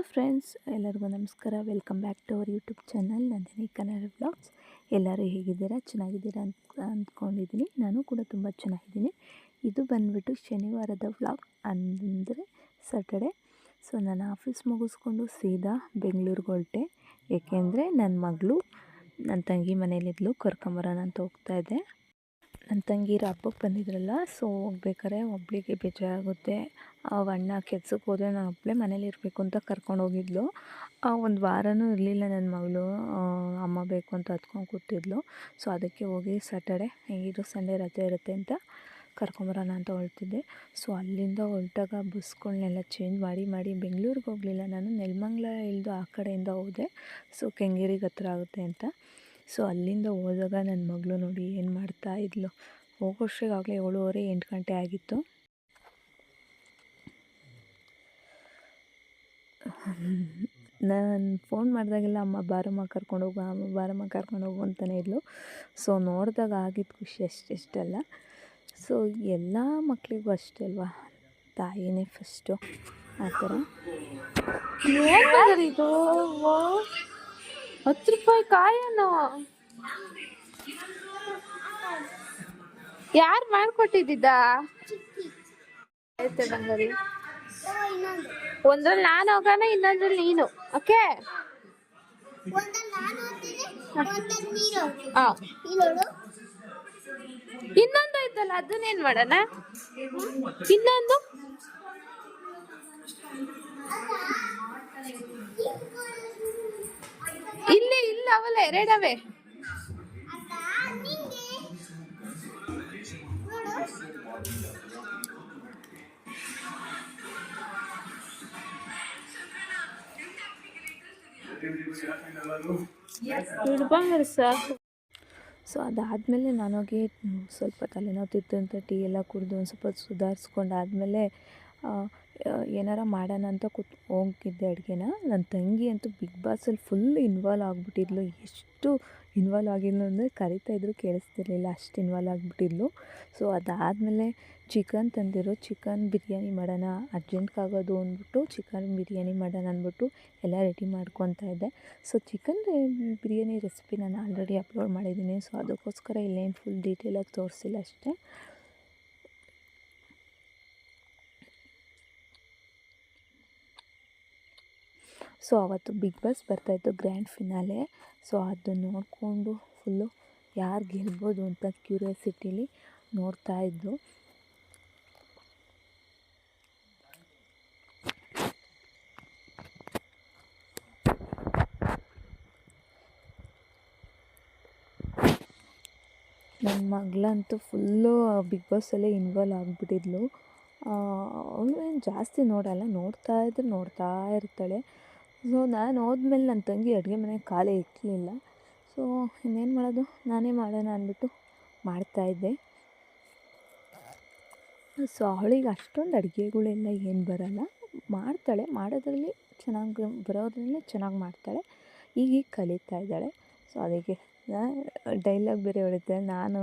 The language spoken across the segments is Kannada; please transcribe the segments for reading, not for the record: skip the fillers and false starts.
ಫ್ರೆಂಡ್ಸ್, ಎಲ್ಲರಿಗೂ ನಮಸ್ಕಾರ. Welcome back to our YouTube channel Nandini Kannada vlogs. ಎಲ್ಲರೂ ಹೇಗಿದ್ದೀರಾ? ಚೆನ್ನಾಗಿದ್ದೀರಾ ಅಂತ ಅಂದ್ಕೊಂಡಿದ್ದೀನಿ. ನಾನು ಕೂಡ ತುಂಬ ಚೆನ್ನಾಗಿದ್ದೀನಿ. ಇದು ಬಂದುಬಿಟ್ಟು ಶನಿವಾರದ ವ್ಲಾಗ್, ಅಂದರೆ ಸ್ಯಾಟರ್ಡೆ. ಸೊ ನಾನು ಆಫೀಸ್ ಮುಗಿಸ್ಕೊಂಡು ಸೀದಾ ಬೆಂಗಳೂರಿಗೆ ಹೊರಟೆ. ಏಕೆಂದರೆ ನನ್ನ ಮಗಳು ನನ್ನ ತಂಗಿ ಮನೇಲಿದ್ಲು, ಕರ್ಕೊಂಬರೋಣ ಅಂತ ಹೋಗ್ತಾಯಿದ್ದೆ. ನನ್ನ ತಂಗಿರು ಹಬ್ಬಕ್ಕೆ ಬಂದಿದ್ರಲ್ಲ, ಸೊ ಹೋಗ್ಬೇಕಾರೆ ಒಬ್ಬಳಿಗೆ ಬೇಜಾರಾಗುತ್ತೆ. ಅಣ್ಣ ಕೆಲ್ಸಕ್ಕೆ ಹೋದರೆ ನಾನು ಒಬ್ಬಳೇ ಮನೇಲಿ ಇರಬೇಕು ಅಂತ ಕರ್ಕೊಂಡೋಗಿದ್ಲು. ಒಂದು ವಾರನೂ ಇರಲಿಲ್ಲ ನನ್ನ ಮಗಳು, ಅಮ್ಮ ಬೇಕು ಅಂತ ಹತ್ಕೊಂಡು ಕೂತಿದ್ಲು. ಸೊ ಅದಕ್ಕೆ ಹೋಗಿ ಸ್ಯಾಟರ್ಡೆ ಹೇಗಿದ್ರು ಸಂಡೇ ರಜೆ ಇರುತ್ತೆ ಅಂತ ಕರ್ಕೊಂಬರೋಣ ಅಂತ ಹೊರಟಿದ್ದೆ. ಸೊ ಅಲ್ಲಿಂದ ಹೊರಟಾಗ ಬಸ್ಗಳನ್ನೆಲ್ಲ ಚೇಂಜ್ ಮಾಡಿ ಬೆಂಗಳೂರಿಗೆ ಹೋಗಲಿಲ್ಲ ನಾನು, ನೆಲಮಂಗಲ ಇಳಿದು ಆ ಕಡೆಯಿಂದ ಹೋದೆ. ಸೊ ಕೆಂಗೇರಿಗೆ ಹತ್ರ ಆಗುತ್ತೆ ಅಂತ. ಸೊ ಅಲ್ಲಿಂದ ಹೋದಾಗ ನನ್ನ ಮಗಳು ನೋಡಿ ಏನು ಮಾಡ್ತಾ ಇದ್ಲು. ಹೋಗೋಷ್ಟಿಗಾಗಲೇ 7:30 8 ಗಂಟೆ ಆಗಿತ್ತು. ನಾನು ಫೋನ್ ಮಾಡಿದಾಗೆಲ್ಲ ಅಮ್ಮ ಬಾರಮ್ಮ ಕರ್ಕೊಂಡೋಗು, ಅಮ್ಮ ಬಾರಮ್ಮ ಕರ್ಕೊಂಡೋಗು ಅಂತಲೇ ಇದ್ಲು. ಸೊ ನೋಡಿದಾಗ ಆಗಿದ್ದು ಖುಷಿ ಅಷ್ಟೆಷ್ಟಲ್ಲ. ಸೊ ಎಲ್ಲ ಮಕ್ಕಳಿಗೂ ಅಷ್ಟೇ ಅಲ್ವಾ, ತಾಯಿನೇ ಫಸ್ಟು ಆ ಥರ. ಇದು 10 ರೂಪಾಯಿ ಕಾಯನ್ನು ಯಾರು ಮಾಡ್ಕೊಟ್ಟಿದ್ದ? ಆಯ್ತು ಬಂಗಾರಿ, ಒಂದ್ರಲ್ಲಿ ನಾನು ಹೋಗೋಣ, ಇನ್ನೊಂದ್ರಲ್ಲಿ ನೀನು. ಓಕೆ, ಇನ್ನೊಂದು ಐತಲ್ಲ, ಅದನ್ನೇನ್ ಮಾಡೋಣ? ಇನ್ನೊಂದು ಇಲ್ಲಿ ಇಲ್ಲ, ಅವಲ್ಲ ಎರಡವೇ. ಸೊ ಅದಾದಮೇಲೆ ನಾನೋಗಿ ಸ್ವಲ್ಪ ತಲೆನೋವ್ತಿತ್ತು ಅಂತ ಟೀ ಎಲ್ಲ ಕುಡಿದು ಒಂದು ಸ್ವಲ್ಪ ಸುಧಾರಿಸ್ಕೊಂಡಾದಮೇಲೆ ಏನಾರ ಮಾಡೋಣ ಅಂತ ಹೋಗಿದ್ದೆ ಅಡುಗೆನ. ನನ್ನ ತಂಗಿ ಅಂತೂ ಬಿಗ್ ಬಾಸಲ್ಲಿ ಫುಲ್ ಇನ್ವಾಲ್ವ್ ಆಗಿಬಿಟ್ಟಿದ್ಲು. ಎಷ್ಟು ಇನ್ವಾಲ್ವ್ ಆಗಿದ್ಲು ಅಂದರೆ ಕರಿತಾಯಿದ್ರು ಕೇಳಿಸ್ತಿರ್ಲಿಲ್ಲ, ಅಷ್ಟು ಇನ್ವಾಲ್ವ್ ಆಗಿಬಿಟ್ಟಿದ್ಲು. ಸೊ ಅದಾದಮೇಲೆ ಚಿಕನ್ ತಂದಿರೋ, ಚಿಕನ್ ಬಿರಿಯಾನಿ ಮಾಡೋಣ ಅರ್ಜೆಂಟ್ಗಾಗೋದು ಅಂದ್ಬಿಟ್ಟು ಚಿಕನ್ ಬಿರಿಯಾನಿ ಮಾಡೋಣ ಅಂದ್ಬಿಟ್ಟು ಎಲ್ಲ ರೆಡಿ ಮಾಡ್ಕೊತಾ ಇದ್ದೆ. ಸೊ ಚಿಕನ್ ಬಿರಿಯಾನಿ ರೆಸಿಪಿ ನಾನು ಆಲ್ರೆಡಿ ಅಪ್ಲೋಡ್ ಮಾಡಿದ್ದೀನಿ. ಸೊ ಅದಕ್ಕೋಸ್ಕರ ಇಲ್ಲೇನು ಫುಲ್ ಡೀಟೇಲಾಗಿ ತೋರಿಸಿಲ್ಲ ಅಷ್ಟೇ. ಸೊ ಅವತ್ತು ಬಿಗ್ ಬಾಸ್ ಬರ್ತಾಯಿತ್ತು, ಗ್ರ್ಯಾಂಡ್ ಫಿನಾಲೆ. ಸೊ ಅದನ್ನು ನೋಡಿಕೊಂಡು ಫುಲ್ಲು ಯಾರು ಗೆಲ್ಬೋದು ಅಂತ ಕ್ಯೂರಿಯಾಸಿಟಿಲಿ ನೋಡ್ತಾಯಿದ್ದು. ನನ್ನ ಮಗಳಂತೂ ಫುಲ್ಲು ಬಿಗ್ ಬಾಸಲ್ಲೇ ಇನ್ವಾಲ್ವ್ ಆಗಿಬಿಟ್ಟಿದ್ಲು. ಅವಳು ಏನು ಜಾಸ್ತಿ ನೋಡಲ್ಲ, ನೋಡ್ತಾ ಇರ್ತಾಳೆ. ಸೊ ನಾನು ಹೋದ್ಮೇಲೆ ನನ್ನ ತಂಗಿ ಅಡುಗೆ ಮನೆಗೆ ಕಾಲೇ ಇಕ್ಕಲಿಲ್ಲ. ಸೊ ಇನ್ನೇನು ಮಾಡೋದು, ನಾನೇ ಮಾಡೋಣ ಅಂದ್ಬಿಟ್ಟು ಮಾಡ್ತಾಯಿದ್ದೆ. ಸೊ ಅವಳಿಗೆ ಅಷ್ಟೊಂದು ಅಡುಗೆಗಳೆಲ್ಲ ಏನು ಬರೋಲ್ಲ, ಮಾಡ್ತಾಳೆ, ಮಾಡೋದ್ರಲ್ಲಿ ಬರೋದ್ರಲ್ಲೇ ಚೆನ್ನಾಗಿ ಮಾಡ್ತಾಳೆ. ಈಗ ಕಲಿತಾ ಇದ್ದಾಳೆ. ಸೊ ಅದಕ್ಕೆ ಡೈಲಾಗ್ ಬೇರೆ ಹೊಡಿತಾಳೆ, ನಾನು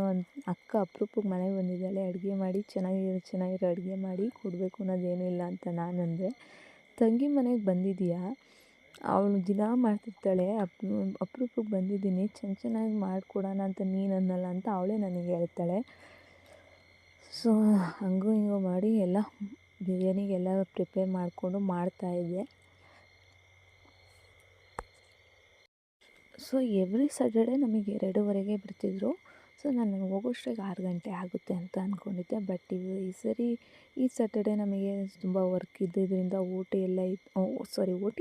ಅಕ್ಕ ಅಪರೂಪಕ್ಕೆ ಮನೆಗೆ ಬಂದಿದ್ದಾಳೆ, ಅಡುಗೆ ಮಾಡಿ ಚೆನ್ನಾಗಿರೋ ಅಡುಗೆ ಮಾಡಿ ಕೊಡಬೇಕು ಅನ್ನೋದೇನೂ ಇಲ್ಲ ಅಂತ ನಾನಂದರೆ, ತಂಗಿ ಮನೆಗೆ ಬಂದಿದ್ದೀಯಾ, ಅವಳು ದಿನ ಮಾಡ್ತಿರ್ತಾಳೆ, ಅಪರೂಪಕ್ಕೆ ಬಂದಿದ್ದೀನಿ, ಚೆನ್ನಾಗಿ ಮಾಡಿಕೊಡೋಣ ಅಂತ ನೀನು ಅನ್ನಲ್ಲ ಅಂತ ಅವಳೇ ನನಗೆ ಹೇಳ್ತಾಳೆ. ಸೊ ಹಂಗೂ ಹಿಂಗೂ ಮಾಡಿ ಎಲ್ಲ ಬಿರಿಯಾನಿಗೆಲ್ಲ ಪ್ರಿಪೇರ್ ಮಾಡಿಕೊಂಡು ಮಾಡ್ತಾಯಿದ್ದೆ. ಸೊ ಎವ್ರಿ ಸ್ಯಾಟರ್ಡೆ ನಮಗೆ 2:30ಗೆ ಬಿಡ್ತಿದ್ರು. ಸೊ ನಾನು ಹೋಗೋಷ್ಟಿಗೆ 6 ಗಂಟೆ ಆಗುತ್ತೆ ಅಂತ ಅಂದ್ಕೊಂಡಿದ್ದೆ. ಬಟ್ ಈ ಸ್ಯಾಟರ್ಡೆ ನಮಗೆ ತುಂಬ ವರ್ಕ್ ಇದ್ದಿದ್ದರಿಂದ ಓ ಟಿ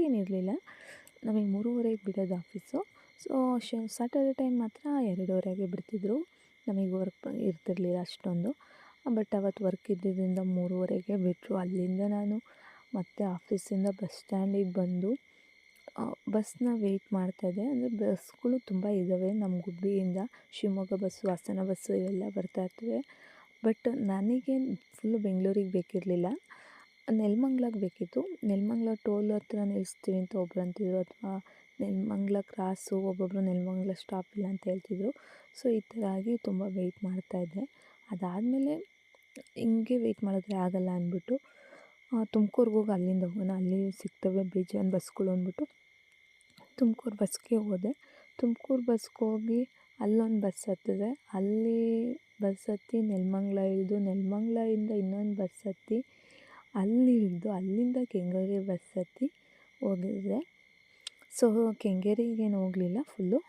ಏನಿರಲಿಲ್ಲ, ನಮಗೆ 3:30ಗೆ ಬಿಡೋದು ಆಫೀಸು. ಸೊ ಸ್ಯಾಟರ್ಡೆ ಟೈಮ್ ಮಾತ್ರ 2:30ಗೆ ಬಿಡ್ತಿದ್ರು, ನಮಗೆ ವರ್ಕ್ ಇರ್ತಿರಲಿಲ್ಲ ಅಷ್ಟೊಂದು. ಬಟ್ ಅವತ್ತು ವರ್ಕ್ ಇದ್ದಿದ್ದರಿಂದ 3:30ಗೆ ಬಿಟ್ಟರು. ಅಲ್ಲಿಂದ ನಾನು ಮತ್ತೆ ಆಫೀಸಿಂದ ಬಸ್ ಸ್ಟ್ಯಾಂಡಿಗೆ ಬಂದು ಬಸ್ನ ವೆಯ್ಟ್ ಮಾಡ್ತಾಯಿದ್ದೆ. ಅಂದರೆ ಬಸ್ಗಳು ತುಂಬ ಇದ್ದಾವೆ, ನಮ್ಮ ಗುಬ್ಬಿಯಿಂದ ಶಿವಮೊಗ್ಗ ಬಸ್ಸು, ಹಾಸನ ಬಸ್ಸು ಇವೆಲ್ಲ ಬರ್ತಾಯಿರ್ತವೆ. ಬಟ್ ನನಗೆ ಫುಲ್ಲು ಬೆಂಗಳೂರಿಗೆ ಬೇಕಿರಲಿಲ್ಲ, ನೆಲಮಂಗ್ಲಕ್ಕೆ ಬೇಕಿತ್ತು. ನೆಲಮಂಗ್ಲ ಟೋಲ್ ಹತ್ರ ನಿಲ್ಲಿಸ್ತೀವಿ ಅಂತ ಒಬ್ರು ಅಂತಿದ್ರು, ಅಥವಾ ನೆಲಮಂಗ್ಲ ಕ್ರಾಸು, ಒಬ್ಬೊಬ್ಬರು ನೆಲಮಂಗ್ಲ ಸ್ಟಾಪ್ ಇಲ್ಲ ಅಂತ ಹೇಳ್ತಿದ್ರು. ಸೊ ಈ ಥರ ಆಗಿ ತುಂಬ ವೆಯ್ಟ್ ಮಾಡ್ತಾಯಿದ್ದೆ. ಅದಾದಮೇಲೆ ಹಿಂಗೆ ವೆಯ್ಟ್ ಮಾಡಿದ್ರೆ ಆಗಲ್ಲ ಅಂದ್ಬಿಟ್ಟು ತುಮಕೂರ್ಗೆ ಹೋಗಿ ಅಲ್ಲಿಂದ ಹೋಗೋಣ, ಅಲ್ಲಿ ಸಿಗ್ತವೆ ಬೇಜಾನ್ ಬಸ್ಗಳು ಅಂದ್ಬಿಟ್ಟು ತುಮಕೂರು ಬಸ್ಗೆ ಹೋದೆ. ತುಮಕೂರು ಬಸ್ಗೆ ಹೋಗಿ ಅಲ್ಲೊಂದು ಬಸ್ ಹತ್ತಿದೆ, ಅಲ್ಲಿ ಬಸ್ ಹತ್ತಿ ನೆಲಮಂಗಲ ಇಳಿದು, ನೆಲಮಂಗಲದಿಂದ ಇನ್ನೊಂದು ಬಸ್ ಹತ್ತಿ ಅಲ್ಲಿ ಇಳಿದು, ಅಲ್ಲಿಂದ ಕೆಂಗೇರಿ ಬಸ್ ಹತ್ತಿ ಹೋಗಿದ್ದೆ. ಸೊ ಕೆಂಗೇರಿಗೇನು ಹೋಗಲಿಲ್ಲ, ಫುಲ್ಲು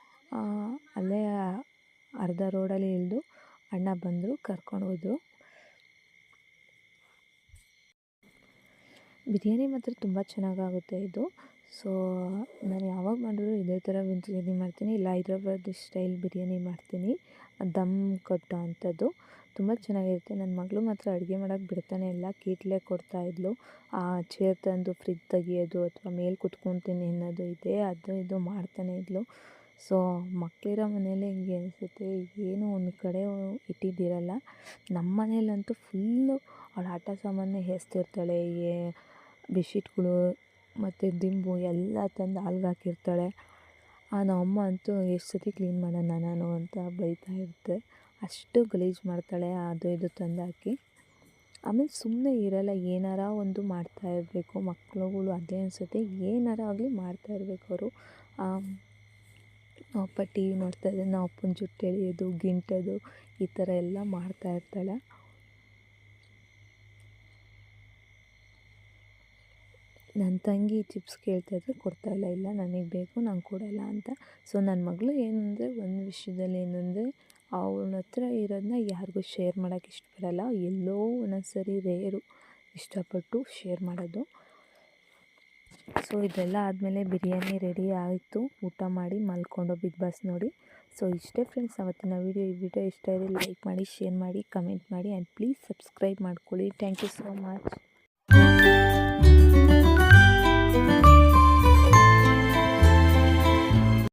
ಅಲ್ಲೇ ಅರ್ಧ ರೋಡಲ್ಲಿ ಇಳಿದು ಅಣ್ಣ ಬಂದರು, ಕರ್ಕೊಂಡು ಹೋದರು. ಬಿರಿಯಾನಿ ಮಾತ್ರ ತುಂಬ ಚೆನ್ನಾಗಾಗುತ್ತೆ ಇದು. ಸೊ ನಾನು ಯಾವಾಗ ಮಾಡಿದ್ರು ಇದೇ ಥರ ಬಿರಿಯಾನಿ ಮಾಡ್ತೀನಿ, ಇಲ್ಲ ಹೈದ್ರಾಬಾದ್ ಸ್ಟೈಲ್ ಬಿರಿಯಾನಿ ಮಾಡ್ತೀನಿ, ದಮ್ ಕಟ್ಟೋ ಅಂಥದ್ದು ತುಂಬ ಚೆನ್ನಾಗಿರುತ್ತೆ. ನನ್ನ ಮಗಳು ಮಾತ್ರ ಅಡುಗೆ ಮಾಡೋಕ್ಕೆ ಬಿಡ್ತಾನೆ ಇಲ್ಲ, ಕೀಟ್ಲೆ ಕೊಡ್ತಾಯಿದ್ಲು. ಚೇರ್ ತಂದು ಫ್ರಿಜ್ ತೆಗಿಯೋದು ಅಥವಾ ಮೇಲೆ ಕುತ್ಕೊತೀನಿ ಅನ್ನೋದು ಇದೆ, ಅದು ಇದು ಮಾಡ್ತಾನೆ ಇದ್ಲು. ಸೊ ಮಕ್ಕಳಿರೋ ಮನೇಲಿ ಹಿಂಗೆ ಅನಿಸುತ್ತೆ, ಏನೋ ಒಂದು ಕಡೆ ಇಟ್ಟಿದ್ದಿರಲ್ಲ. ನಮ್ಮ ಮನೇಲಂತೂ ಫುಲ್ಲು ಅವಳು ಆಟ ಸಾಮಾನೇ ಎಸ್ತಿರ್ತಾಳೆ, ಬೆಡ್ಶೀಟ್ಗಳು ಮತ್ತು ದಿಂಬು ಎಲ್ಲ ತಂದು ಹಾಲ್ಗೆ ಹಾಕಿರ್ತಾಳೆ. ನಮ್ಮಮ್ಮ ಅಂತೂ ಎಷ್ಟು ಸತಿ ಕ್ಲೀನ್ ಮಾಡೋಣ ನಾನು ಅಂತ ಬೈತಾ ಇರುತ್ತೆ, ಅಷ್ಟು ಗಲೀಜು ಮಾಡ್ತಾಳೆ ಅದು ಇದು ತಂದು ಹಾಕಿ. ಆಮೇಲೆ ಸುಮ್ಮನೆ ಇರಲ್ಲ, ಏನಾರ ಒಂದು ಮಾಡ್ತಾ ಇರಬೇಕು ಮಕ್ಕಳುಗಳು, ಅದೇ ಅನಿಸುತ್ತೆ, ಏನಾರ ಆಗಲಿ ಮಾಡ್ತಾ ಇರಬೇಕು ಅವರು. ಅಪ್ಪ ಟಿ ವಿ ನೋಡ್ತಾಯಿದ್ರೆ ನಾವು ಅಪ್ಪನ ಜುಟ್ಟು ಎಳೆಯೋದು, ಗಿಂಟೋದು, ಈ ಥರ ಎಲ್ಲ ಮಾಡ್ತಾಯಿರ್ತಾಳೆ. ನನ್ನ ತಂಗಿ ಚಿಪ್ಸ್ ಕೇಳ್ತಾಯಿದ್ರೆ ಕೊಡ್ತಾಯಿಲ್ಲ, ಇಲ್ಲ ನನಗೆ ಬೇಕು ನಾನು ಕೊಡೋಲ್ಲ ಅಂತ. ಸೊ ನನ್ನ ಮಗಳು ಏನಂದರೆ ಒಂದು ವಿಷಯದಲ್ಲಿ ಏನಂದರೆ ಅವಳ ಹತ್ರ ಇರೋದನ್ನ ಯಾರಿಗೂ ಶೇರ್ ಮಾಡೋಕ್ಕೆ ಇಷ್ಟಪಡಲ್ಲ, ಎಲ್ಲೋ ಒಂದೊಂದು ಸರಿ ರೇರು ಇಷ್ಟಪಟ್ಟು ಶೇರ್ ಮಾಡೋದು. ಸೊ ಇದೆಲ್ಲ ಆದಮೇಲೆ ಬಿರಿಯಾನಿ ರೆಡಿ ಆಯಿತು, ಊಟ ಮಾಡಿ ಮಲ್ಕೊಂಡು ಬಿಗ್ ಬಾಸ್ ನೋಡಿ. ಸೊ ಇಷ್ಟೇ ಫ್ರೆಂಡ್ಸ್ ಅವತ್ತಿನ ವೀಡಿಯೋ. ಈ ವಿಡಿಯೋ ಇಷ್ಟ ಇದೆ ಲೈಕ್ ಮಾಡಿ, ಶೇರ್ ಮಾಡಿ, ಕಮೆಂಟ್ ಮಾಡಿ ಆ್ಯಂಡ್ ಪ್ಲೀಸ್ ಸಬ್ಸ್ಕ್ರೈಬ್ ಮಾಡ್ಕೊಳ್ಳಿ. Thank you so much.